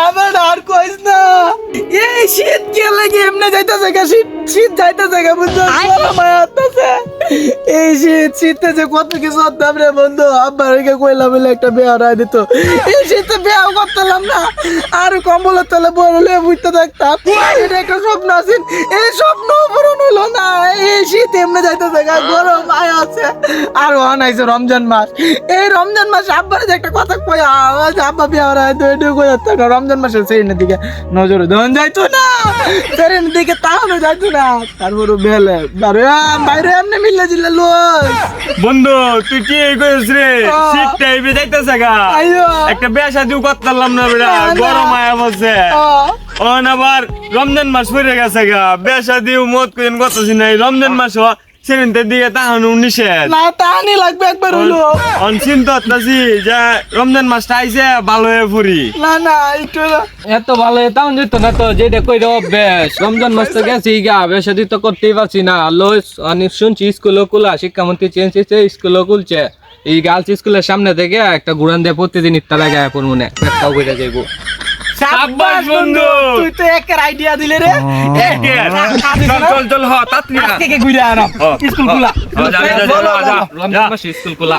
আমার আর কইস না এই শীত কে লাগে এমনি যাইতাছে গা শীত যাইতাছে গা বুঝছো গরম হয়ে আসতেছে এই শীতে যে কত কিছু হতাম রে বন্ধু আব্বার রেখে কইলাম বলে একটা বিয়ে হারাই দিত এই শীতে বিয়েও করতাম না আর কম্বলের তলে বলে বুঝতে থাকতাম এটা একটা স্বপ্ন আছে এই স্বপ্ন পূরণ হইলো না এই শীত এমনি যাইতাছে গা গরম আয় আছে আর আনাইছে রমজান মাস এই রমজান মাস আব্বার যে একটা কথা কই আব্বা বিয়ে হারাই তো এটুকু কই যাচ্ছে রমজান মাসের সেদিনের দিকে নজরে ধন যাইতো না সেদিনের দিকে তাহলে যাইতো না তারপরে বেলে বাইরে এমনি মিললে জিল্লে লোস বন্ধু তুই কি কইস রে শীত টাইপে যাইতেছে গা একটা বিয়া শাদিও করতাম না বেটা গরম আয়া বসে অন আবার রমজান মাস পড়ে গেছে গা বিয়া শাদিও মত কইন করতেছি নাই রমজান মাস সেদিনের দিকে তাহানো নিষেধ না তাহানি লাগবে একবার হলো অন চিন্তা করতেছি যে রমজান মাসটা আইছে ভালো হয়ে ফুরি না একটু এত ভালো তাও যেত না তো যেটা কই দেব বেশ রমজান মাস তো গেছি গা বেশ তো করতেই পারছি না লোস অনেক শুনছি স্কুলও খোলা শিক্ষামন্ত্রী চেঞ্জ হয়েছে স্কুলও খুলছে এই গার্লস স্কুলের সামনে থেকে একটা ঘুরান দিয়ে প্রতিদিন ইফতার গায়ে পড়মনে একটাও কইরা যাইবো সাব্বাস বন্ধু তুই তো একের আইডিয়া দিলে রে চল হ তাড়াতাড়ি আজকে ঘুরে আরাম স্কুল খোলা যা রমজান মাসে স্কুল খোলা